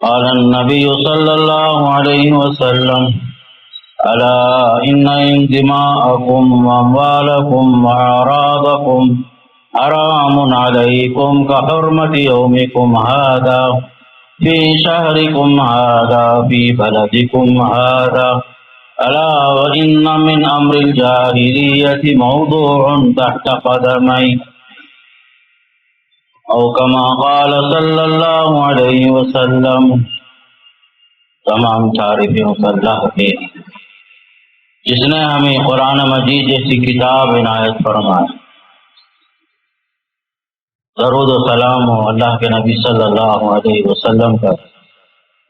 قال النبي صلى الله عليه وسلم ألا إن دماءكم وأموالكم وأعراضكم حرام عليكم كحرمة يومكم هذا في شهركم هذا في بلدكم هذا ألا وإن من أمر الجاهلية موضوع تحت قدمي او کما قال صلی اللہ علیہ وسلم۔ تمام تعریفیں اس اللہ کے جس نے ہمیں قرآن مجید جیسی کتاب عنایت فرمائی۔ درود و سلام ہو اللہ کے نبی صلی اللہ علیہ وسلم پر،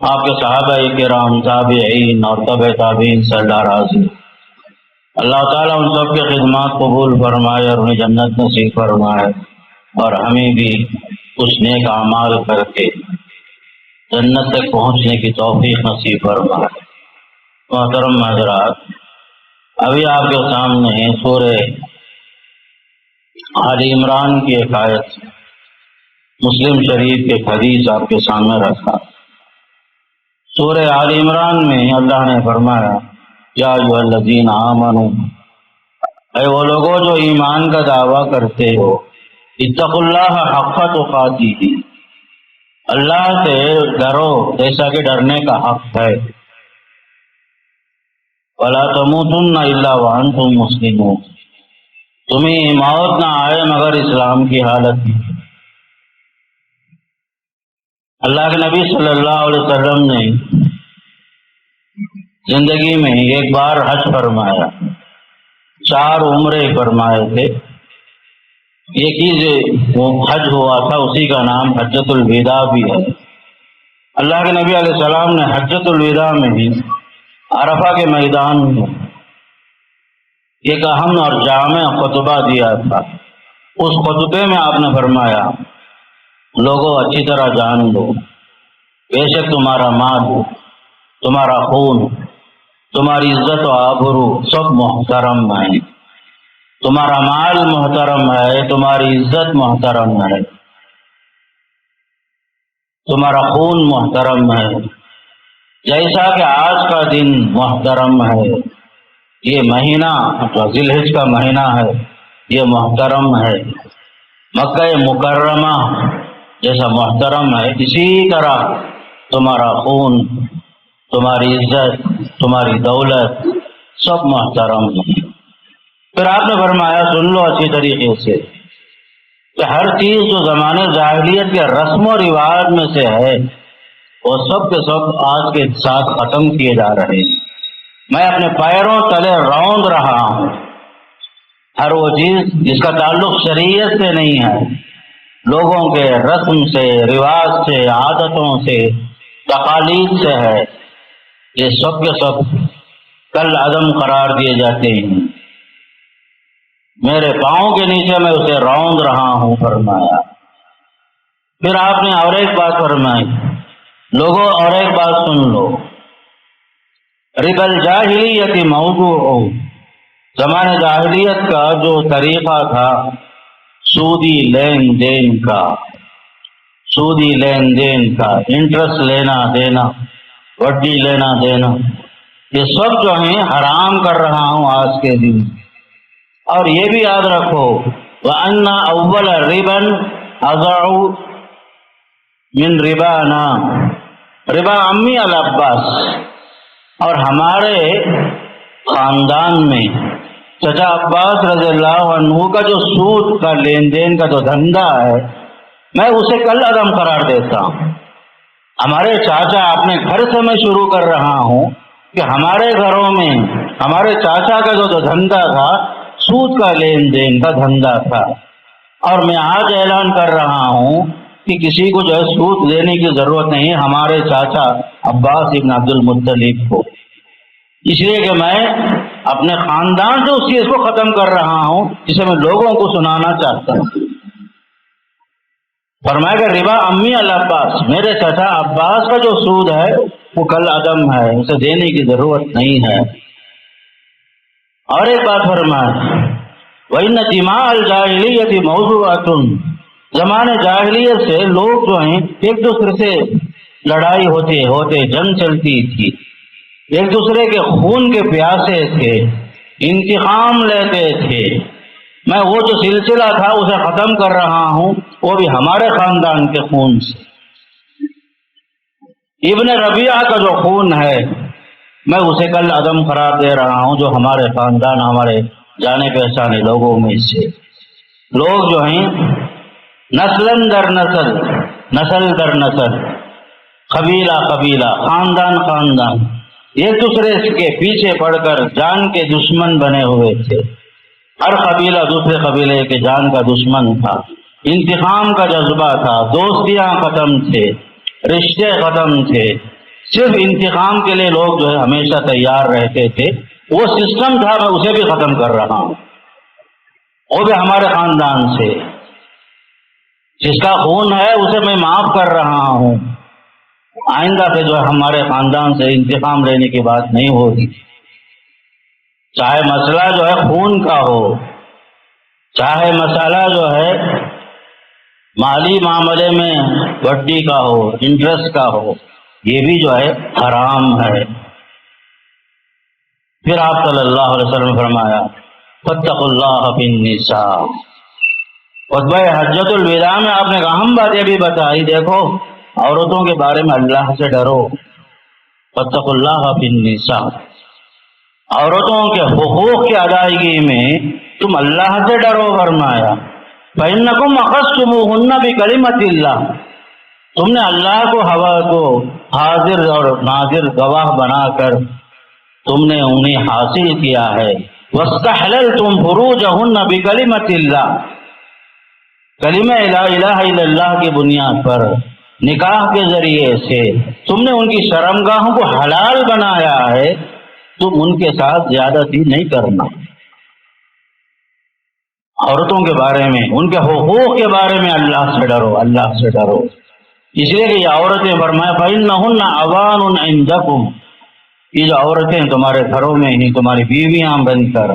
آپ کے صحابہ کرام، تابعین اور تبع تابعین سے اللہ راضی۔ اللہ تعالیٰ ان سب کے خدمات قبول فرمائے اور انہیں جنت نصیب فرمائے، اور ہمیں بھی اس نیک اعمال کر کے جنت تک پہنچنے کی توفیق نصیب فرمائے۔ محترم حضرات، ابھی آپ کے سامنے سورہ آل عمران کی ایک آیت، مسلم شریف کے حدیث آپ کے سامنے رکھا۔ سورہ آل عمران میں اللہ نے فرمایا یا ایھا الذین آمنوا، اے وہ لوگوں جو ایمان کا دعویٰ کرتے ہو، اتقوا اللہ حق تقاتہ، اللہ سے ڈرو جیسا کہ ڈرنے کا حق ہے، ولا تموتن الا وانتم مسلمون، تمہیں موت نہ آئے مگر اسلام کی حالت میں۔ اللہ کے نبی صلی اللہ علیہ وسلم نے زندگی میں ایک بار حج فرمایا، 4 عمرے فرمائے تھے۔ ایک ہی جو حج ہوا تھا اسی کا نام حجۃ الوداع بھی ہے۔ اللہ کے نبی علیہ السلام نے حجۃ الوداع میں بھی عرفہ کے میدان میں ایک اہم اور جامع خطبہ دیا تھا۔ اس خطبے میں آپ نے فرمایا، لوگوں اچھی طرح جان لو، بے شک تمہارا مال، تمہارا خون، تمہاری عزت و آبرو سب محترم ہیں۔ تمہارا مال محترم ہے، تمہاری عزت محترم ہے، تمہارا خون محترم ہے، جیسا کہ آج کا دن محترم ہے۔ یہ مہینہ ذی الحج کا مہینہ ہے، یہ محترم ہے۔ مکہ مکرمہ جیسا محترم ہے، اسی طرح تمہارا خون، تمہاری عزت، تمہاری دولت سب محترم ہے۔ پھر آپ نے فرمایا، سن لو اچھی طریقے سے، کہ ہر چیز جو زمانے جاہلیت کے رسم و رواج میں سے ہے وہ سب کے سب آج کے ساتھ ختم کیے جا رہے ہیں۔ میں اپنے پیروں تلے روند رہا ہوں ہر وہ چیز جس کا تعلق شریعت سے نہیں ہے، لوگوں کے رسم سے، رواج سے، عادتوں سے، تقالید سے ہے، یہ سب کے سب کل عدم قرار دیے جاتے ہیں۔ میرے پاؤں کے نیچے میں اسے روند رہا ہوں فرمایا۔ پھر آپ نے اور ایک بات فرمائی، لوگوں اور ایک بات سن لو، ربا الجاہلیت موضوع، زمانے جاہلیت کا جو طریقہ تھا سودی لین دین کا، سودی لین دین کا، انٹرسٹ لینا دینا، وڈی لینا دینا، یہ سب جو ہیں حرام کر رہا ہوں آج کے دن۔ اور یہ بھی یاد رکھو، وَأَنَّ أَوَّلَ رِبًا أَضَعُ مِن رِبَانَا، ربا امی العباس، اور ہمارے خاندان میں چچا عباس رضی اللہ عنہ کا جو سود کا لین دین کا جو دھندا ہے، میں اسے کل عدم قرار دیتا ہوں۔ ہمارے چاچا اپنے گھر سے میں شروع کر رہا ہوں کہ ہمارے گھروں میں ہمارے چاچا کا جو دھندا تھا سود کا لین دین کا دھندا تھا، اور میں آج اعلان کر رہا ہوں کہ کسی کو جو ہے سود لینے کی ضرورت نہیں ہے ہمارے چاچا عباس ابن عبد المطلب کو، اس لیے کہ میں اپنے خاندان سے اس چیز کو ختم کر رہا ہوں جسے میں لوگوں کو سنانا چاہتا ہوں۔ فرمایا کہ ربا امی العباس، میرے چچا عباس کا جو سود ہے وہ کل عدم ہے، اسے دینے کی ضرورت نہیں ہے۔ اور ایک بات فرمایا، وَإِنَّ دِمَاءَ الْجَاهِلِيَّةِ مَوْضُوعَةٌ، زمانے جاہلیت سے لوگ جو ہیں ایک دوسرے سے لڑائی ہوتے ہوتے جنگ چلتی تھی، ایک دوسرے کے خون کے پیاسے تھے، انتقام لیتے تھے۔ میں وہ جو سلسلہ تھا اسے ختم کر رہا ہوں، وہ بھی ہمارے خاندان کے خون سے۔ ابن ربیعہ کا جو خون ہے میں اسے کل عدم قرار دے رہا ہوں، جو ہمارے خاندان، ہمارے جانے پہچانے لوگوں میں سے لوگ جو ہیں نسل در نسل، نسل در نسل، قبیلہ قبیلہ، خاندان خاندان، ایک دوسرے کے پیچھے پڑ کر جان کے دشمن بنے ہوئے تھے۔ ہر قبیلہ دوسرے قبیلے کے جان کا دشمن تھا، انتقام کا جذبہ تھا، دوستیاں ختم تھے، رشتے ختم تھے، صرف انتقام کے لیے لوگ جو ہے ہمیشہ تیار رہتے تھے۔ وہ سسٹم تھا، میں اسے بھی ختم کر رہا ہوں، وہ بھی ہمارے خاندان سے۔ جس کا خون ہے اسے میں معاف کر رہا ہوں، آئندہ سے جو ہے ہمارے خاندان سے انتقام لینے کی بات نہیں ہوگی، چاہے مسئلہ جو ہے خون کا ہو، چاہے مسئلہ جو ہے مالی معاملے میں وڈی کا ہو، انٹرسٹ کا ہو، یہ بھی جو ہے حرام ہے۔ پھر آپ صلی اللہ علیہ وسلم نے فرمایا فاتقوا اللہ فی النساء۔ خطبہ حجۃ الوداع میں آپ نے اہم باتیں بھی بتائی، دیکھو عورتوں کے بارے میں اللہ سے ڈرو، فاتقوا اللہ فی النساء، عورتوں کے حقوق کی ادائیگی میں تم اللہ سے ڈرو فرمایا۔ فإنکم اخذتموہن بکلمۃ اللہ، تم نے اللہ کو ہوا کو حاضر اور ناظر گواہ بنا کر تم نے انہیں حاصل کیا ہے۔ واستحللتم فروجہن بکلمۃ اللہ، کلمہ لا الہ الا اللہ کی بنیاد پر نکاح کے ذریعے سے تم نے ان کی شرمگاہوں کو حلال بنایا ہے، تم ان کے ساتھ زیادتی نہیں کرنا۔ عورتوں کے بارے میں، ان کے حقوق کے بارے میں اللہ سے ڈرو، اللہ سے ڈرو، اس لیے کہ یہ عورتیں فرمایا فإنہن عوان عندکم، یہ جو عورتیں تمہارے گھروں میں ہیں، تمہاری بیویاں بن کر،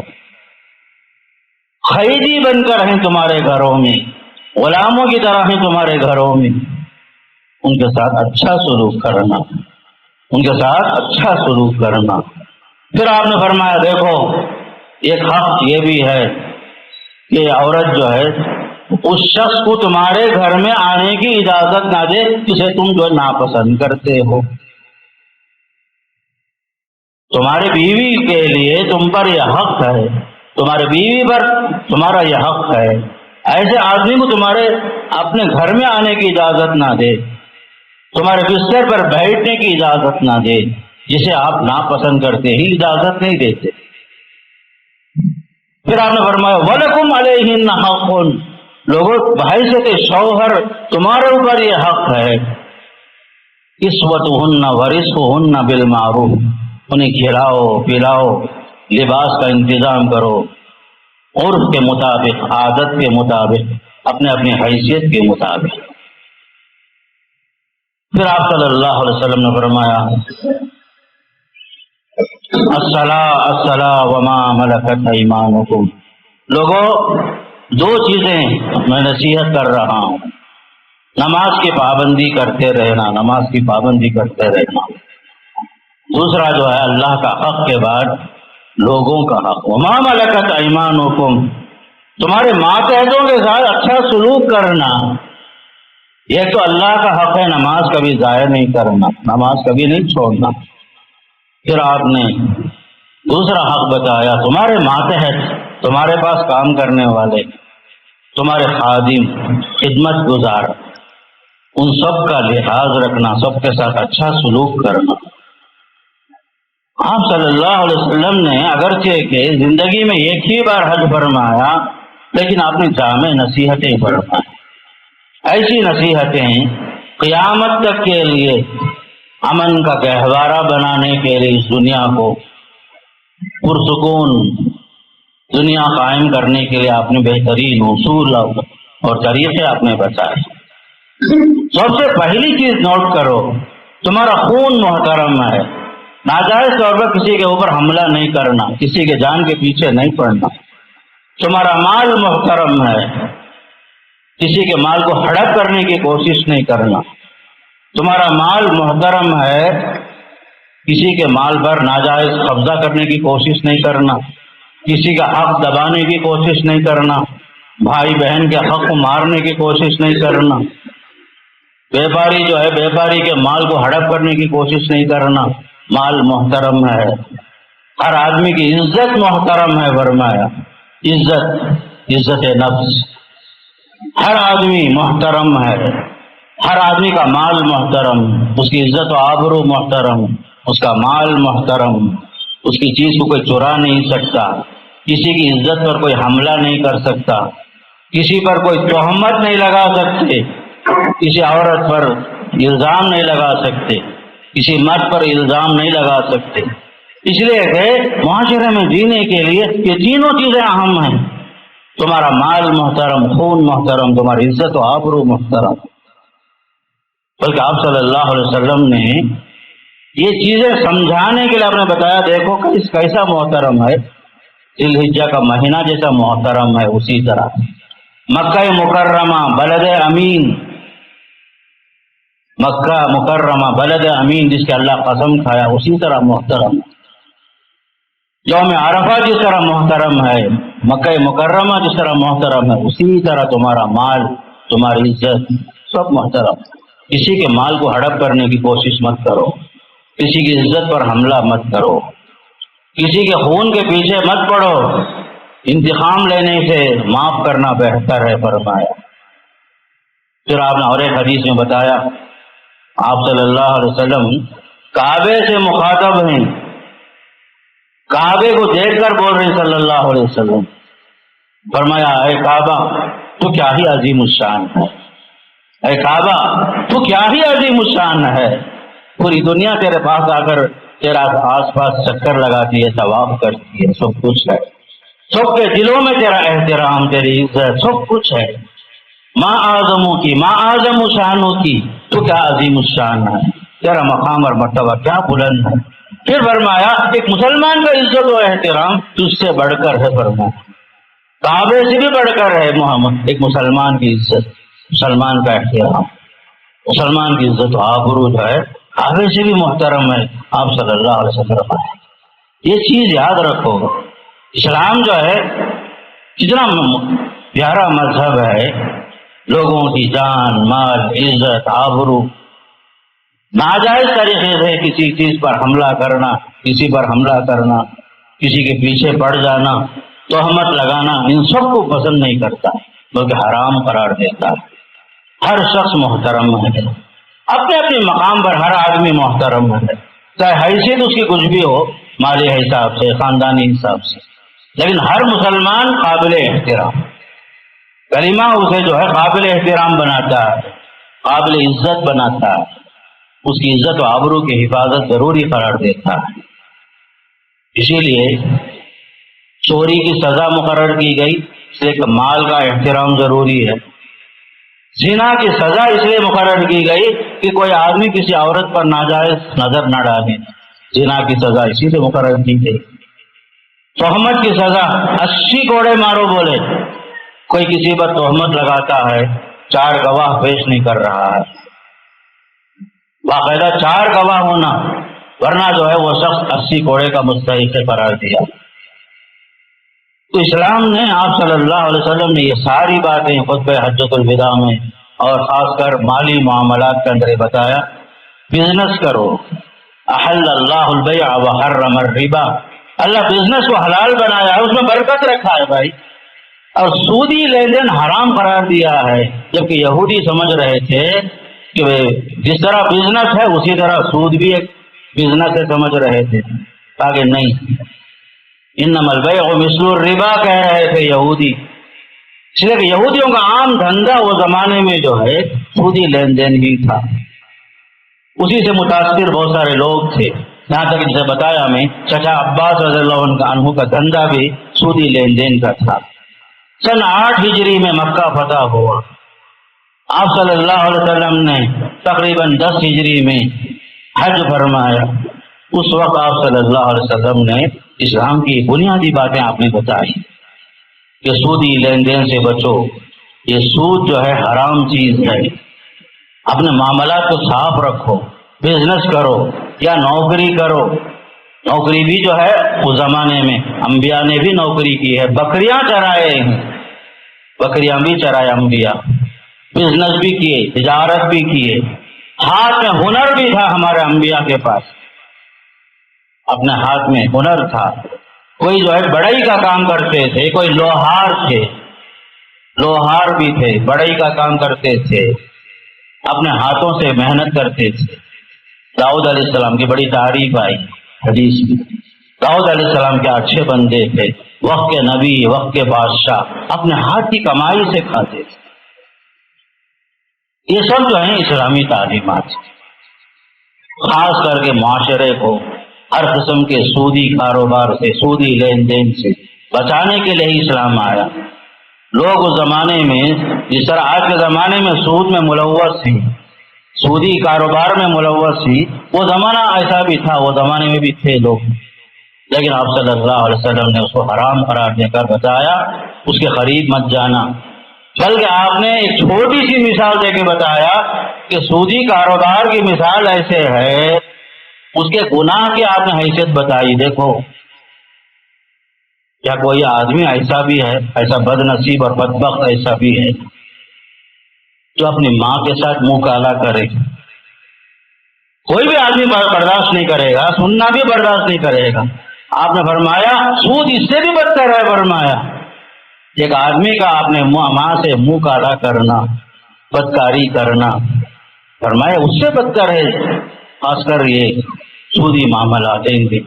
قیدی بن کر ہیں تمہارے گھروں میں، غلاموں کی طرح ہیں تمہارے گھروں میں، ان کے ساتھ اچھا سلوک کرنا، ان کے ساتھ اچھا سلوک کرنا۔ پھر آپ نے فرمایا دیکھو ایک حق یہ بھی ہے کہ عورت جو ہے اس شخص کو تمہارے گھر میں آنے کی اجازت نہ دے جسے تم جو ناپسند کرتے ہو۔ تمہاری بیوی کے لیے تم پر یہ حق ہے، تمہاری بیوی پر تمہارا یہ حق ہے، ایسے آدمی کو تمہارے اپنے گھر میں آنے کی اجازت نہ دے، تمہارے بستر پر بیٹھنے کی اجازت نہ دے، جسے آپ ناپسند کرتے ہی اجازت نہیں دیتے۔ پھر آپ نے فرمایا وَلَكُمْ عَلَيْهِنَّ حَقٌ، لوگوں بحیثیت شوہر تمہارے اوپر یہ حق ہے، کسوتہن ورزقہن بالمعروف، انہیں کھلاؤ پلاؤ، لباس کا انتظام کرو، عرف کے مطابق، عادت کے مطابق، اپنے اپنی حیثیت کے مطابق۔ پھر آپ صلی اللہ علیہ وسلم نے فرمایا الصلاۃ وما ملکت ایمانکم، لوگوں دو چیزیں میں نصیحت کر رہا ہوں، نماز کی پابندی کرتے رہنا، نماز کی پابندی کرتے رہنا، دوسرا جو ہے اللہ کا حق کے بعد لوگوں کا حق، وما ملکت ایمانکم، تمہارے ماتحتوں کے ساتھ اچھا سلوک کرنا۔ یہ تو اللہ کا حق ہے، نماز کبھی ضائع نہیں کرنا، نماز کبھی نہیں چھوڑنا۔ پھر آپ نے دوسرا حق بتایا، تمہارے ماتحت، تمہارے پاس کام کرنے والے، تمہارے خادم، خدمت گزار، ان سب کا لحاظ رکھنا، سب کے ساتھ اچھا سلوک کرنا۔ آپ صلی اللہ علیہ وسلم نے اگرچہ کہ زندگی میں ایک ہی بار حج فرمایا، لیکن آپ نے جامع نصیحتیں فرمائی، ایسی نصیحتیں قیامت تک کے لیے امن کا گہوارہ بنانے کے لیے اس دنیا کو پرسکون دنیا قائم کرنے کے لیے آپ نے بہترین اصول اور طریقے آپ نے بتائے۔ سب سے پہلی چیز نوٹ کرو، تمہارا خون محترم ہے، ناجائز طور پر کسی کے اوپر حملہ نہیں کرنا، کسی کے جان کے پیچھے نہیں پڑنا، تمہارا مال محترم ہے، کسی کے مال کو ہڑپ کرنے کی کوشش نہیں کرنا، تمہارا مال محترم ہے، کسی کے مال پر ناجائز قبضہ کرنے کی کوشش نہیں کرنا، کسی کا حق دبانے کی کوشش نہیں کرنا، بھائی بہن کے حق کو مارنے کی کوشش نہیں کرنا، بیپاری جو ہے بیپاری کے مال کو ہڑپ کرنے کی کوشش نہیں کرنا۔ مال محترم ہے، ہر آدمی کی عزت محترم ہے، فرمایا عزت نفس، ہر آدمی محترم ہے، ہر آدمی کا مال محترم، اس کی عزت و آبرو محترم، اس کا مال محترم، اس کی چیز کو کوئی چرا نہیں سکتا، کسی کی عزت پر کوئی حملہ نہیں کر سکتا، کسی پر کوئی تہمت نہیں لگا سکتے، کسی عورت پر الزام نہیں لگا سکتے، کسی مرد پر الزام نہیں لگا سکتے، اس لیے کہ معاشرے میں جینے کے لیے یہ تینوں چیزیں اہم ہیں، تمہارا مال محترم، خون محترم، تمہاری عزت و آبرو محترم۔ بلکہ آپ صلی اللہ علیہ وسلم نے یہ چیزیں سمجھانے کے لیے آپ نے بتایا، دیکھو کہ کیسا محترم ہے، ذی الحجہ کا مہینہ جیسا محترم ہے، اسی طرح مکہ مکرمہ بلد امین، مکہ مکرمہ بلد امین جس کے اللہ قسم کھایا اسی طرح محترم، یوم عرفہ جس طرح محترم ہے، مکہ مکرمہ جس طرح محترم ہے، اسی طرح تمہارا مال، تمہاری عزت سب محترم۔ کسی کے مال کو ہڑپ کرنے کی کوشش مت کرو، کسی کی عزت پر حملہ مت کرو، کسی کے خون کے پیچھے مت پڑو، انتقام لینے سے معاف کرنا بہتر ہے، فرمایا۔ پھر آپ نے اور ایک حدیث میں بتایا، آپ صلی اللہ علیہ وسلم کعبے سے مخاطب ہیں، کعبے کو دیکھ کر بول رہے ہیں صلی اللہ علیہ وسلم، فرمایا اے کعبہ تو کیا ہی عظیم الشان ہے، اے کعبہ تو کیا ہی عظیم الشان ہے، پوری دنیا تیرے پاس آ کر تیرا آس پاس چکر لگاتی ہے، طواف کرتی ہے، سب کچھ ہے، سب کے دلوں میں تیرا احترام، تیری عزت سب کچھ ہے، ماں اعظموں کی، ماں اعظم شانوں کی، تو کیا عظیم الشان ہے، تیرا مقام اور مرتبہ کیا بلند ہے۔ پھر فرمایا ایک مسلمان کا عزت و احترام تجھ سے بڑھ کر ہے، فرمایا کعبے سے بھی بڑھ کر ہے محمد، ایک مسلمان کی عزت، مسلمان کا احترام، مسلمان کی عزت و آبرو جو ہے کعبے سے بھی محترم ہے، آپ صلی اللہ علیہ وسلم۔ یہ چیز یاد رکھو، اسلام جو ہے کتنا پیارا مذہب ہے، لوگوں کی جان، مال، عزت، آبرو، ناجائز طریقے سے کسی چیز پر حملہ کرنا، کسی پر حملہ کرنا، کسی کے پیچھے پڑ جانا، تہمت لگانا، ان سب کو پسند نہیں کرتا بلکہ حرام قرار دیتا ہے۔ ہر شخص محترم ہے، اپنے اپنے مقام پر ہر آدمی محترم ہے، چاہے حیثیت اس کی کچھ بھی ہو، مالی حساب سے، خاندانی حساب سے، لیکن ہر مسلمان قابل احترام، کلمہ اسے جو ہے قابل احترام بناتا ہے، قابل عزت بناتا ہے، اس کی عزت و آبرو کی حفاظت ضروری قرار دیتا ہے۔ اسی لیے چوری کی سزا مقرر کی گئی، اس لیے کہ مال کا احترام ضروری ہے۔ زنا کی سزا اس لیے مقرر کی گئی کہ کوئی آدمی کسی عورت پر ناجائز نظر نہ ڈالے، زنا کی سزا اسی لیے مقرر کی گئی۔ تہمت کی سزا 80 کوڑے مارو بولے، کوئی کسی پر تہمت لگاتا ہے، 4 گواہ پیش نہیں کر رہا ہے، باقاعدہ 4 گواہ ہونا، ورنہ جو ہے وہ شخص 80 کوڑے کا مستحق قرار دیا۔ تو اسلام نے، آپ صلی اللہ علیہ وسلم نے یہ ساری باتیں خطبہ حجۃ الوداع میں اور خاص کر مالی معاملات کے اندر بتایا، بزنس کرو، احل اللہ البیع وحرم الربا، اللہ بزنس کو حلال بنایا ہے، اس میں برکت رکھا ہے بھائی، اور سودی لین دین حرام قرار دیا ہے، جبکہ یہودی سمجھ رہے تھے کہ جس طرح بزنس ہے اسی طرح سود بھی ایک بزنس ہے، سمجھ رہے تھے، تاکہ نہیں، انما البیع مثل الربا کہہ رہے تھے یہودی، اس لیے کہ یہودیوں کا عام دھندا وہ زمانے میں جو ہے سودی لین دین ہی تھا، اسی سے متاثر بہت سارے لوگ تھے، یہاں تک جسے بتایا میں چچا عباس رضی اللہ عنہ کا دھندا بھی سودی لین دین کا تھا۔ سن 8 ہجری میں مکہ فتح ہوا، آپ صلی اللہ علیہ وسلم نے تقریباً 10 ہجری میں حج فرمایا، اس وقت آپ صلی اللہ علیہ وسلم نے اسلام کی بنیادی باتیں آپ نے بتائی کہ سودی لین دین سے بچو، یہ سود جو ہے حرام چیز ہے، اپنے معاملات کو صاف رکھو، بزنس کرو یا نوکری کرو۔ نوکری بھی جو ہے اس زمانے میں انبیاء نے بھی نوکری کی ہے، بکریاں چرائے ہیں، بکریاں بھی چرائے انبیاء، بزنس بھی کیے، تجارت بھی کیے، ہاتھ میں ہنر بھی تھا ہمارے انبیاء کے پاس، اپنے ہاتھ میں ہنر تھا۔ کوئی جو ہے بڑائی کا کام کرتے تھے، کوئی لوہار تھے، لوہار بھی تھے، بڑائی کا کام کرتے تھے، اپنے ہاتھوں سے محنت کرتے تھے۔ داؤد علیہ السلام کی بڑی تعریف آئی حدیث میں، داؤد علیہ السلام کے اچھے بندے تھے، وقت کے نبی، وقت کے بادشاہ، اپنے ہاتھ کی کمائی سے کھاتے تھے۔ یہ سب جو ہیں اسلامی تعلیمات، خاص کر کے معاشرے کو ہر قسم کے سودی کاروبار سے، سودی لین دین سے بچانے کے لیے اسلام آیا۔ لوگ اس زمانے میں جس طرح آج کے زمانے میں سود میں ملوث تھی، سودی کاروبار میں ملوث تھی، وہ زمانہ ایسا بھی تھا، وہ زمانے میں بھی تھے لوگ، لیکن آپ صلی اللہ علیہ وسلم نے اس کو حرام قرار دے کر بتایا اس کے قریب مت جانا، بلکہ آپ نے ایک چھوٹی سی مثال دے کے بتایا کہ سودی کاروبار کی مثال ایسے ہے، اس کے گناہ کی آپ نے حیثیت بتائی۔ دیکھو کیا کوئی آدمی ایسا بھی ہے، ایسا بد نصیب اور بدبخت ایسا بھی ہے جو اپنی ماں کے ساتھ منہ کالا کرے؟ کوئی بھی آدمی برداشت نہیں کرے گا، سننا بھی برداشت نہیں کرے گا۔ آپ نے فرمایا سود اس سے بھی بدتر ہے، فرمایا ایک آدمی کا اپنے ماں سے منہ کالا کرنا، بدکاری کرنا، فرمایا اس سے بدتر ہے، خاص کر یہ سودی معاملات ہیں۔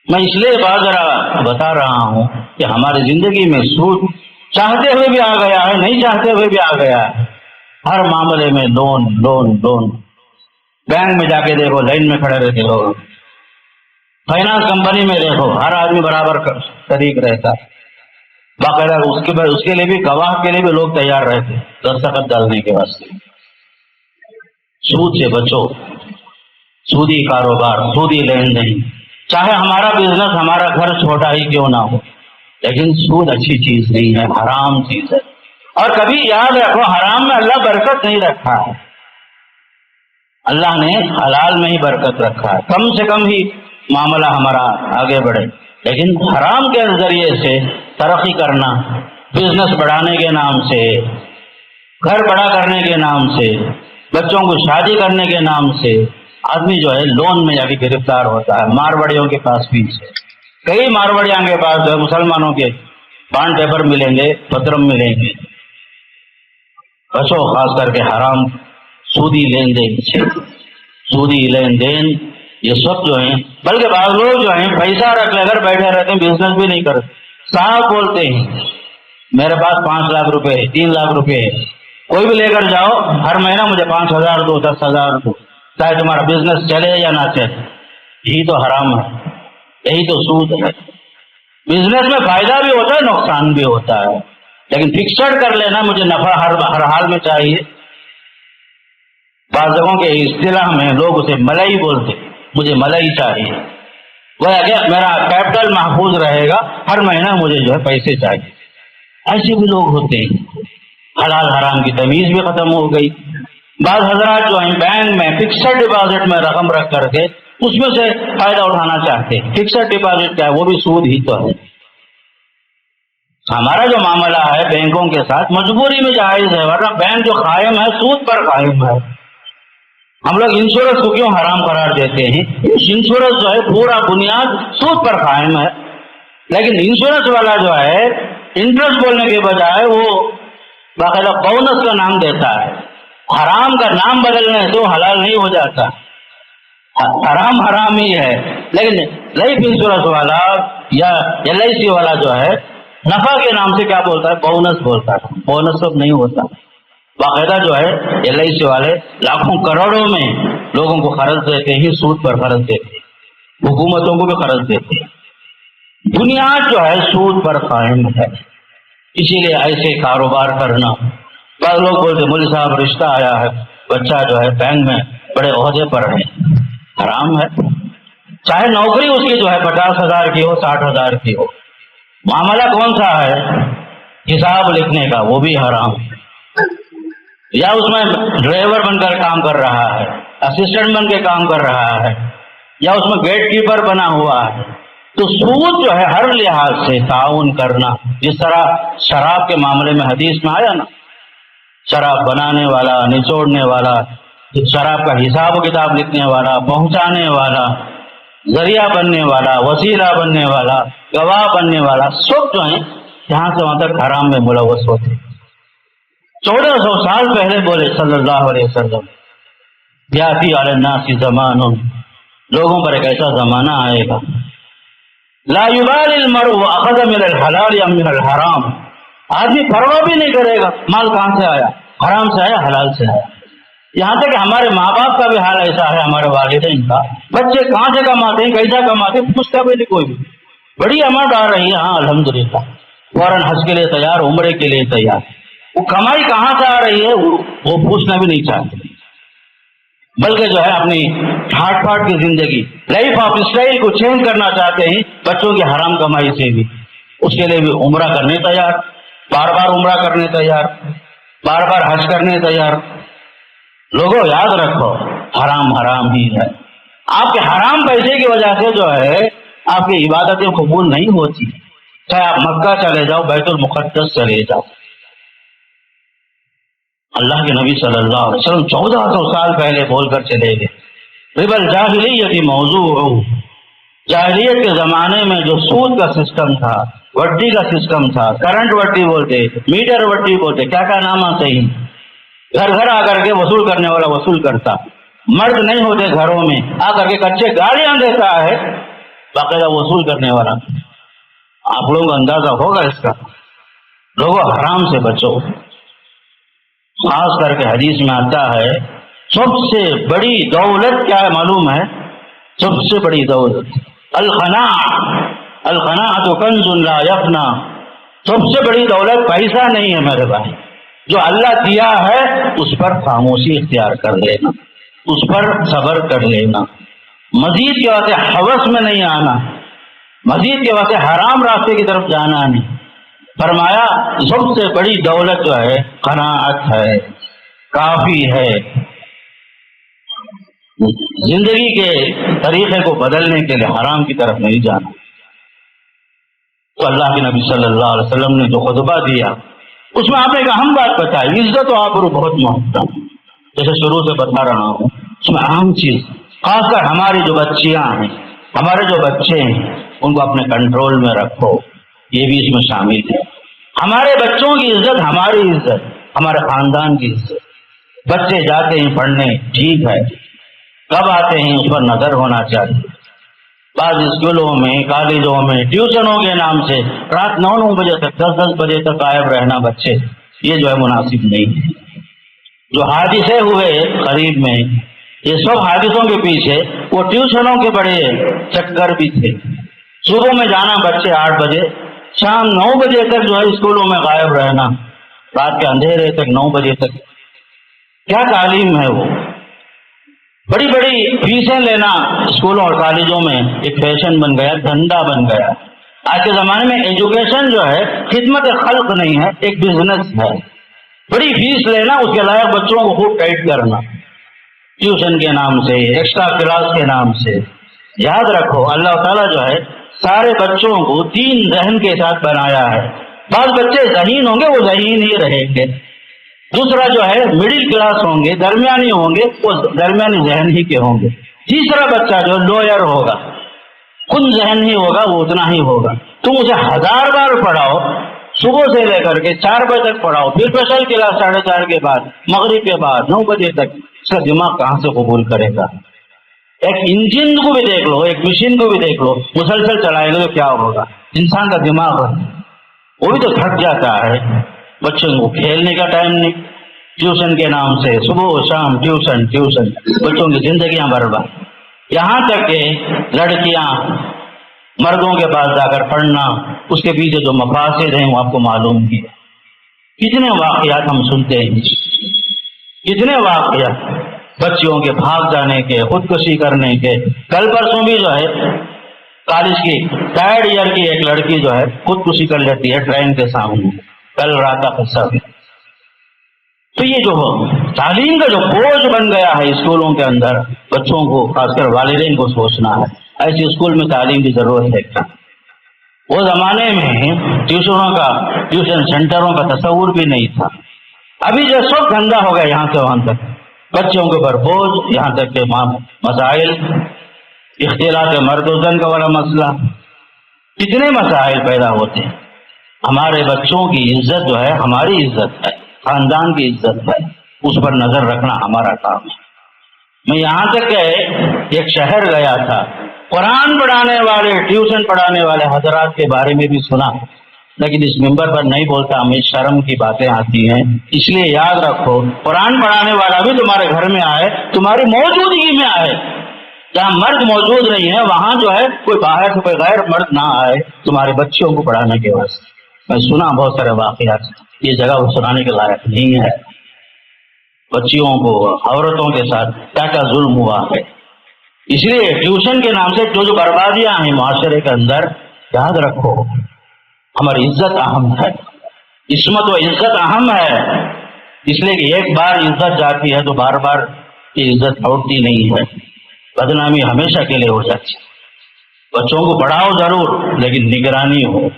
میں اس لیے بات ذرا بتا رہا ہوں کہ ہماری زندگی میں سود چاہتے ہوئے بھی آ گیا ہے، نہیں چاہتے ہوئے بھی آ گیا ہے۔ ہر معاملے میں لون لون لون، بینک میں جا کے دیکھو لائن میں کھڑے رہتے لوگ، فائنانس کمپنی میں دیکھو ہر آدمی برابر شریک رہتا، باقاعدہ اس کے لیے بھی، گواہ کے لیے بھی لوگ تیار رہتے دستخط ڈالنے کے واسطے۔ سود سے بچو، سودی کاروبار، سودی لین دین، چاہے ہمارا بزنس، ہمارا گھر چھوٹا ہی کیوں نہ ہو، لیکن سود اچھی چیز نہیں ہے، حرام چیز ہے۔ اور کبھی یاد رکھو حرام میں اللہ برکت نہیں رکھا ہے، اللہ نے حلال میں ہی برکت رکھا ہے۔ کم سے کم ہی معاملہ ہمارا آگے بڑھے، لیکن حرام کے ذریعے سے ترقی کرنا، بزنس بڑھانے کے نام سے، گھر بڑا کرنے کے نام سے، بچوں کو شادی کرنے کے نام سے آدمی جو ہے لون میں جا کے گرفتار ہوتا ہے۔ مارواڑیوں کے پاس بھی کئی مارواڑیوں کے پاس جو ہے مسلمانوں کے بانڈ پیپر ملیں گے، پترم ملیں گے۔ بچو خاص کر کے حرام سودی لین دین سے، سودی لین دین یہ سب جو ہیں، بلکہ بعض لوگ جو ہیں پیسہ رکھ لے کر بیٹھے رہتے ہیں، بزنس بھی نہیں کرتے، صاحب بولتے ہیں میرے پاس 5 لاکھ روپے ہے، 3 لاکھ روپے ہے، کوئی بھی لے کر جاؤ، ہر مہینہ مجھے 5,000 دو، 10,000 دو، چاہے تمہارا بزنس چلے یا نہ چلے۔ یہی تو حرام ہے، یہی تو سود ہے۔ بزنس میں فائدہ بھی ہوتا ہے، نقصان بھی ہوتا ہے، لیکن فکسڈ کر لینا مجھے نفع ہر حال میں چاہیے۔ بعض جگہوں کے اصطلاح میں لوگ اسے ملائی بولتے، مجھے ملائی چاہیے، وہ میرا کیپٹل محفوظ رہے گا، ہر مہینہ مجھے جو ہے پیسے چاہیے۔ ایسے بھی لوگ ہوتے ہیں، حلال حرام کی تمیز بھی ختم ہو گئی۔ بعض حضرات جو ہیں بینک میں فکسڈ ڈپازٹ میں رقم رکھ کر کے اس میں سے فائدہ اٹھانا چاہتے ہیں۔ فکسڈ ڈپازٹ کیا ہے؟ وہ بھی سود ہی تو ہے۔ ہمارا جو معاملہ ہے بینکوں کے ساتھ مجبوری میں جائز ہے، ورنہ بینک جو قائم ہے سود پر قائم ہے۔ ہم لوگ انشورنس کو کیوں حرام قرار دیتے ہیں؟ انشورنس جو ہے پورا بنیاد سود پر قائم ہے، لیکن انشورنس والا جو ہے انٹرسٹ بولنے کے بجائے وہ باقاعدہ بونس کا نام دیتا ہے۔ حرام کا نام بدلنے سے وہ حلال نہیں ہو جاتا، حرام حرام ہی ہے، لیکن لائف انشورنس والا یا LIC والا جو ہے نفع کے نام سے کیا بولتا ہے؟ بونس بولتا ہے۔ بونس سب نہیں ہوتا، باقاعدہ جو ہے LIC والے لاکھوں کروڑوں میں لوگوں کو قرض دیتے ہیں، سود پر قرض دیتے ہیں، حکومتوں کو بھی قرض دیتے ہیں۔ بنیاد جو ہے سود پر قائم ہے، اسی لیے ایسے کاروبار کرنا۔ بعض لوگ بولتے مولوی صاحب رشتہ آیا ہے، بچہ جو ہے بینک میں بڑے عہدے پر ہے، حرام ہے۔ چاہے نوکری اس کی جو ہے 50,000 کی ہو، 60,000 کی ہو، معاملہ کون سا ہے؟ حساب لکھنے کا، وہ بھی حرام۔ یا اس میں ڈرائیور بن کر کام کر رہا ہے، اسسٹنٹ بن کے کام کر رہا ہے، یا اس میں گیٹ کیپر بنا ہوا ہے، تو سود جو ہے ہر لحاظ سے تعاون کرنا، جس طرح شراب کے معاملے میں حدیث میں آیا نا، شراب بنانے والا، نچوڑنے والا، شراب کا حساب و کتاب لکھنے والا، پہنچانے والا، ذریعہ بننے والا، وسیلہ بننے والا، گواہ بننے والا، سب جو ہیں یہاں سے وہاں تک حرام میں ملوث ہوتے۔ 1400 سال پہلے بولے صلی اللہ علیہ وسلم، یاتی علی الناس زمان، لوگوں پر ایک ایسا زمانہ آئے گا، لا یبالی المرء اخذ من الحلال ام من الحرام، آدمی پرواہ بھی نہیں کرے گا مال کہاں سے آیا، حرام سے آیا حلال سے آیا۔ یہاں تک کہ ہمارے ماں باپ کا بھی حال ایسا ہے، ہمارے والدین کا، بچے کہاں سے کماتے ہیں، کیسا کماتے ہیں، پوچھتا بھی نہیں کوئی بھی، بڑی اماؤنٹ آ رہی ہے، ہاں الحمدللہ، فوراً حج کے لیے تیار، عمرے کے لیے تیار، وہ کمائی کہاں سے آ رہی ہے وہ پوچھنا بھی نہیں چاہتے، بلکہ جو ہے اپنی ٹھاٹ پھاٹ کی زندگی، لائف آف اسٹائل کو چینج کرنا چاہتے ہیں بچوں کی حرام کمائی سے بھی، اس کے لیے بھی عمرہ کرنے تیار، بار بار عمرہ کرنے تیار، بار بار حج کرنے تیار۔ لوگوں یاد رکھو، حرام حرام ہی ہے، آپ کے حرام پیسے کی وجہ سے جو ہے آپ کی عبادتیں قبول نہیں ہوتی، چاہے آپ مکہ چلے جاؤ، بیت المقدس چلے جاؤ۔ اللہ کے نبی صلی اللہ علیہ وسلم 1400 سال پہلے بول کر چلے گئے، ربا الجاہلیت موضوع، جاہلیت کے زمانے میں جو سود کا سسٹم تھا، وڈی کا سسٹم تھا، کرنٹ وڈی بولتے، میٹر وڈی بولتے، کیا کیا نام آتے ہیں، گھر گھر آ کر کے وصول کرنے والا وصول کرتا، مرد نہیں ہوتے گھروں میں، آ کر کے کچے گالیاں دیتا ہے، باقاعدہ وصول کرنے والا۔ آپ لوگوں کو اندازہ ہوگا اس کا، لوگوں حرام سے بچو۔ خاص کر کے حدیث میں آتا ہے سب سے بڑی دولت کیا ہے معلوم ہے؟ سب سے بڑی دولت القناعۃ کنز لا یفنی، سب سے بڑی دولت پیسہ نہیں ہے میرے بھائی، جو اللہ دیا ہے اس پر خاموشی اختیار کر لینا، اس پر صبر کر لینا، مزید کے واسطے ہوس میں نہیں آنا، مزید کے واسطے حرام راستے کی طرف جانا نہیں۔ فرمایا سب سے بڑی دولت جو ہے قناعت ہے، کافی ہے، زندگی کے طریقے کو بدلنے کے لیے حرام کی طرف نہیں جانا۔ تو اللہ کے نبی صلی اللہ علیہ وسلم نے جو خطبہ دیا اس میں آپ نے ایک اہم بات بتائی، عزت و آبرو بہت محترم، جیسے شروع سے بتا رہا ہوں، اس میں اہم چیز خاص کر ہماری جو بچیاں ہیں، ہمارے جو بچے ہیں، ان کو اپنے کنٹرول میں رکھو، یہ بھی اس میں شامل ہے۔ ہمارے بچوں کی عزت ہماری عزت، ہمارے خاندان کی عزت۔ بچے جاتے ہیں پڑھنے، ٹھیک ہے، کب آتے ہیں اس پر نظر ہونا چاہیے۔ بعض اسکولوں میں، کالجوں میں، ٹیوشنوں کے نام سے رات 9 بجے تک، 10 بجے تک غائب رہنا بچے، یہ جو ہے مناسب نہیں ہے۔ جو حادثے ہوئے قریب میں، یہ سب حادثوں کے پیچھے وہ ٹیوشنوں کے بڑے چکر بھی تھے۔ صبح میں جانا بچے 8 بجے، شام 9 بجے تک جو ہے اسکولوں میں غائب رہنا، رات کے اندھیرے تک 9 بجے تک، کیا تعلیم ہے وہ؟ بڑی بڑی فیسیں لینا اسکولوں اور کالجوں میں ایک فیشن بن گیا، دھندا بن گیا۔ آج کے زمانے میں ایجوکیشن جو ہے خدمت خلق نہیں ہے، ایک بزنس ہے۔ بڑی فیس لینا، اس کے لائق بچوں کو خوب ٹائٹ کرنا، ٹیوشن کے نام سے، ایکسٹرا کلاس کے نام سے۔ یاد رکھو اللہ تعالیٰ جو ہے سارے بچوں کو تین ذہن کے ساتھ بنایا ہے۔ بعض بچے ذہین ہوں گے، وہ ذہین ہی رہیں گے۔ دوسرا جو ہے مڈل کلاس ہوں گے، درمیانی ہوں گے، وہ درمیانی ذہن ہی کے ہوں گے۔ تیسرا بچہ جو لوئر ہوگا، خود ذہن ہی ہوگا، وہ اتنا ہی ہوگا۔ تم اسے 1000 بار پڑھاؤ، صبح سے لے کر کے 4 بجے تک پڑھاؤ، پھر اسپیشل کلاس 4:30 کے بعد، مغرب کے بعد 9 بجے تک، اس کا دماغ کہاں سے قبول کرے گا؟ ایک انجن کو بھی دیکھ لو، ایک مشین کو بھی دیکھ لو، مسلسل چلائے گا تو کیا ہوگا؟ انسان کا دماغ وہ بھی تو تھک جاتا ہے۔ بچوں کو کھیلنے کا ٹائم نہیں، ٹیوشن کے نام سے صبح و شام ٹیوشن، بچوں کی زندگیاں برباد۔ یہاں تک کہ لڑکیاں مردوں کے پاس جا کر پڑھنا، اس کے پیچھے جو مفاسد ہیں وہ آپ کو معلوم ہی ہے۔ کتنے واقعات ہم سنتے ہیں، کتنے واقعات بچیوں کے بھاگ جانے کے، خودکشی کرنے کے۔ کل پرسوں بھی جو ہے کالج کی 3rd ایئر کی ایک لڑکی جو ہے خودکشی کر لیتی ہے ٹرین کے سامنے، کل رات کا قصہ بھی۔ تو یہ جو تعلیم کا جو بوجھ بن گیا ہے اسکولوں کے اندر، بچوں کو خاص کر والدین کو سوچنا ہے ایسے اسکول میں تعلیم کی ضرورت ہے کیا؟ وہ زمانے میں ٹیوشن سینٹروں کا تصور بھی نہیں تھا. ابھی جو سب گندا ہو گیا یہاں سے وہاں تک، بچوں کے اوپر بوجھ، یہاں تک کہ مسائل، اختلاط مرد و زن کا والا مسئلہ، کتنے مسائل پیدا ہوتے ہیں. ہمارے بچوں کی عزت جو ہے ہماری عزت ہے، خاندان کی عزت ہے، اس پر نظر رکھنا ہمارا کام ہے. میں یہاں تک کہ ایک شہر گیا تھا، قرآن پڑھانے والے، ٹیوشن پڑھانے والے حضرات کے بارے میں بھی سنا، لیکن اس ممبر پر نہیں بولتا، ہمیں شرم کی باتیں آتی ہیں. اس لیے یاد رکھو، قرآن پڑھانے والا بھی تمہارے گھر میں آئے، تمہاری موجودگی میں آئے. جہاں مرد موجود نہیں ہے وہاں جو ہے کوئی باہر سے کوئی غیر مرد نہ آئے تمہارے بچوں کو پڑھانے کے واسطے. میں سنا بہت سارے واقعات، یہ جگہ وہ سنانے کے لائق نہیں ہے. بچیوں کو، عورتوں کے ساتھ کیا کیا ظلم ہوا ہے. اس لیے ٹیوشن کے نام سے جو بربادیاں ہیں معاشرے کے اندر، یاد رکھو ہماری عزت اہم ہے، عصمت و عزت اہم ہے. اس لیے کہ ایک بار عزت جاتی ہے تو بار بار یہ عزت لوٹتی نہیں ہے، بدنامی ہمیشہ کے لیے ہو جاتی ہے. بچوں کو پڑھاؤ ضرور، لیکن نگرانی ہو،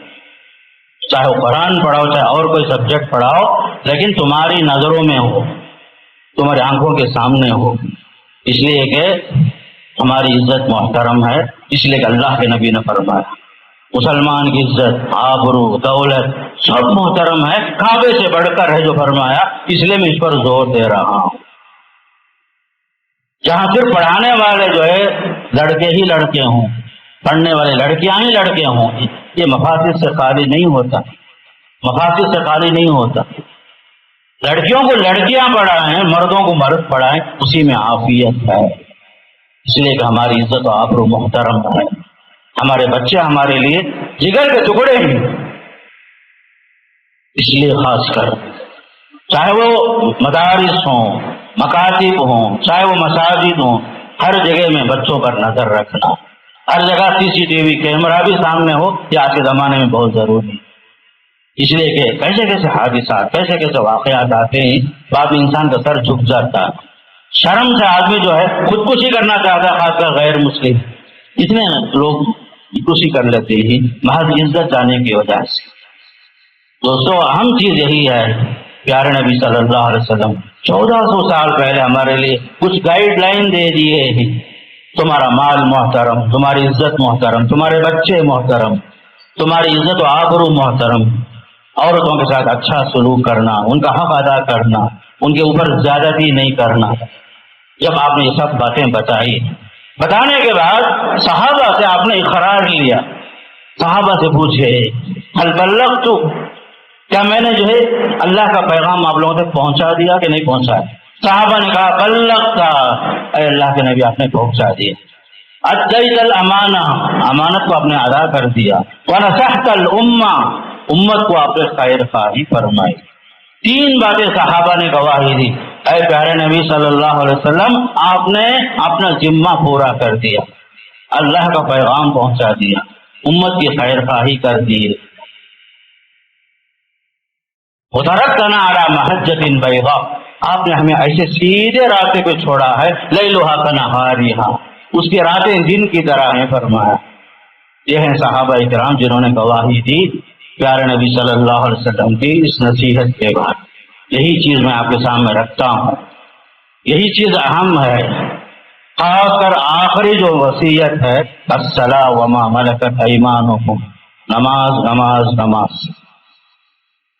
چاہے وہ قرآن پڑھاؤ چاہے اور کوئی سبجیکٹ پڑھاؤ، لیکن تمہاری نظروں میں ہو، تمہاری آنکھوں کے سامنے ہو. اس لیے کہ ہماری عزت محترم ہے. اس لیے کہ اللہ کے نبی نے فرمایا مسلمان کی عزت، آبرو، دولت سب محترم ہے، کعبے سے بڑھ کر ہے جو فرمایا. اس لیے میں اس پر زور دے رہا ہوں. جہاں صرف پڑھانے والے جو ہے لڑکے ہی لڑکے ہوں، پڑھنے والے لڑکیاں ہی لڑکے ہوں، یہ مفاسد سے خالی نہیں ہوتا، مفاسد سے خالی نہیں ہوتا. لڑکیوں کو لڑکیاں پڑھائیں، مردوں کو مرد پڑھائیں، اسی میں عافیت ہے. اس لیے کہ ہماری عزت و آبرو محترم ہے. ہمارے بچے ہمارے لیے جگر کے ٹکڑے ہیں. اس لیے خاص کر چاہے وہ مدارس ہوں، مکاتب ہوں، چاہے وہ مساجد ہوں، ہر جگہ میں بچوں پر نظر رکھنا، ہر جگہ CCTV کیمرہ بھی سامنے ہو، یہ آج کے زمانے میں بہت ضروری ہے. اس لیے کہ کیسے کیسے حادثات، کیسے کیسے واقعات آتے ہیں، بعد میں انسان کا سر جھک جاتا ہے. شرم سے آدمی جو ہے خودکشی کرنا چاہتا ہے، خاص کر غیر مسلم. اتنے لوگ خودکشی کر لیتے ہیں محض عزت جانے کی وجہ سے. دوستو اہم چیز یہی ہے، پیارے نبی صلی اللہ علیہ وسلم 1400 سال پہلے ہمارے لیے کچھ گائیڈ لائن دے دیے ہیں. تمہارا مال محترم، تمہاری عزت محترم، تمہارے بچے محترم، تمہاری عزت و آبرو محترم، عورتوں کے ساتھ اچھا سلوک کرنا، ان کا حق ادا کرنا، ان کے اوپر زیادتی نہیں کرنا. جب آپ نے یہ سب باتیں بتائی، بتانے کے بعد صحابہ سے آپ نے اقرار لیا. صحابہ سے پوچھے هل بلغت، کیا میں نے جو ہے اللہ کا پیغام آپ لوگوں تک پہنچا دیا کہ نہیں پہنچایا؟ صحابہ نے کہا بلغت، اے اللہ کے نبی آپ نے پہنچا دیا. ادیت الامانہ، امانت کو آپ نے ادا کر دیا. ونصحت الامہ، امت کو آپ نے خیر خواہی فرمائی. 3 باتیں صحابہ نے گواہی دی. اے پیارے نبی صلی اللہ علیہ وسلم، آپ نے اپنا ذمہ پورا کر دیا، اللہ کا پیغام پہنچا دیا، امت کی خیر خواہی کر دی. وترکتنا علی محجۃ بیضاء، آپ نے ہمیں ایسے سیدھے راستے پہ چھوڑا ہے، لیلھا کنہاریھا، اس کی راتیں دن کی طرح ہیں فرمایا. یہ ہیں صحابہ کرام جنہوں نے گواہی دی پیارے نبی صلی اللہ علیہ وسلم کی اس نصیحت کے بعد. یہی چیز میں آپ کے سامنے رکھتا ہوں، یہی چیز اہم ہے. خاص کر آخری جو وصیت ہے، الصلاۃ وما ملکت ایمانکم، نماز نماز نماز.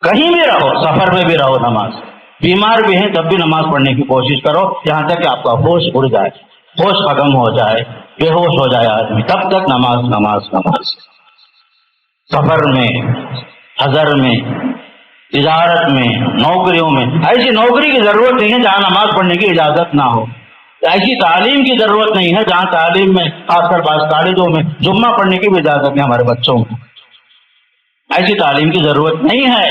کہیں بھی رہو، سفر میں بھی رہو، نماز. بیمار بھی ہیں تب بھی نماز پڑھنے کی کوشش کرو، یہاں تک کہ آپ کا ہوش اڑ جائے، ہوش ختم ہو جائے، بے ہوش ہو جائے آدمی، تب تک نماز نماز نماز. سفر میں، حضر میں، تجارت میں، نوکریوں میں. ایسی نوکری کی ضرورت نہیں ہے جہاں نماز پڑھنے کی اجازت نہ ہو. ایسی تعلیم کی ضرورت نہیں ہے جہاں تعلیم میں، خاص کر بعض کالجوں میں جمعہ پڑھنے کی بھی اجازت نہیں ہمارے بچوں کو. ایسی تعلیم کی ضرورت نہیں ہے.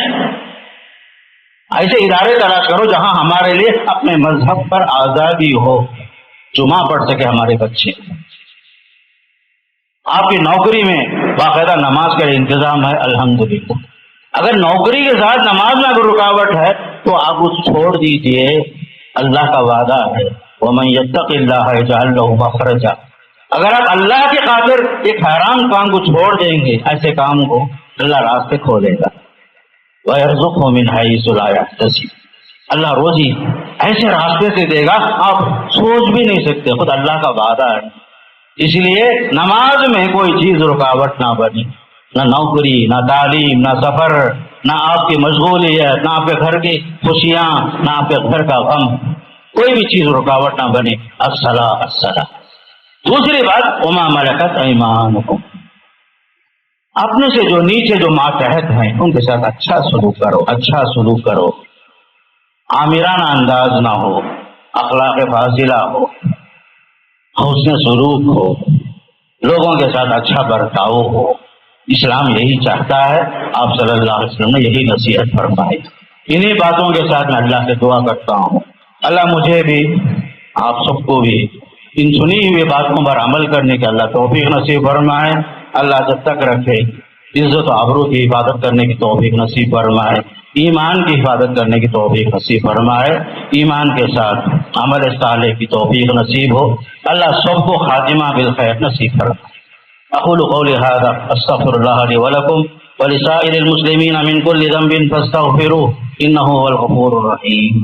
ایسے ادارے تلاش کرو جہاں ہمارے لیے اپنے مذہب پر آزادی ہو، جمعہ پڑھ سکے ہمارے بچے. آپ کی نوکری میں باقاعدہ نماز کا انتظام ہے، الحمدللہ. اگر نوکری کے ساتھ نماز میں اگر رکاوٹ ہے تو آپ اس چھوڑ دیجئے، اللہ کا وعدہ ہے وَمَن يَتَّقِ اللَّهَ يَجْعَل لَّهُ مَخْرَجًا۔ اگر آپ اللہ کی خاطر ایک حرام کام کو چھوڑ دیں گے، ایسے کام کو، اللہ راستے کھولے گا، وَيَرْزُقْهُ مِنْ حَيْثُ لَا يَحْتَسِبُ۔ اللہ روزی ایسے راستے سے دے گا آپ سوچ بھی نہیں سکتے، خود اللہ کا وعدہ ہے۔ اس لیے نماز میں کوئی چیز رکاوٹ نہ بنی، نہ نوکری، نہ تعلیم، نہ سفر، نہ آپ کی مشغولیت، نہ آپ کے گھر کی خوشیاں، نہ آپ کے گھر کا غم، کوئی بھی چیز رکاوٹ نہ بنے۔ الصلاۃ الصلاۃ۔ دوسری بات وما ملکت ایمانکم، اپنے سے جو نیچے جو ماتحت ہیں ان کے ساتھ اچھا سلوک کرو، اچھا سلوک کرو، آمرانہ انداز نہ ہو، اخلاق فاضلہ ہو، حسن سلوک ہو، لوگوں کے ساتھ اچھا برتاؤ ہو۔ اسلام یہی چاہتا ہے، آپ صلی اللہ علیہ وسلم نے یہی نصیحت فرمائی۔ انہی باتوں کے ساتھ میں اللہ سے دعا کرتا ہوں، اللہ مجھے بھی آپ سب کو بھی ان سنی ہوئی باتوں پر عمل کرنے کے اللہ توفیق نصیب فرمائے، اللہ جب تک رکھے، عزت و آبرو کی حفاظت کرنے کی توفیق نصیب فرمائے، ایمان کی حفاظت کرنے کی توفیق نصیب فرمائے، ایمان کے ساتھ عمل صالح کی توفیق نصیب ہو، اللہ سب کو خاتمہ بالخیر نصیب فرمائے۔ اقول قولی ھذا استغفر اللہ لی ولکم ولسائر المسلمین من کل ذنب فاستغفروہ انہ هو الغفور الرحیم۔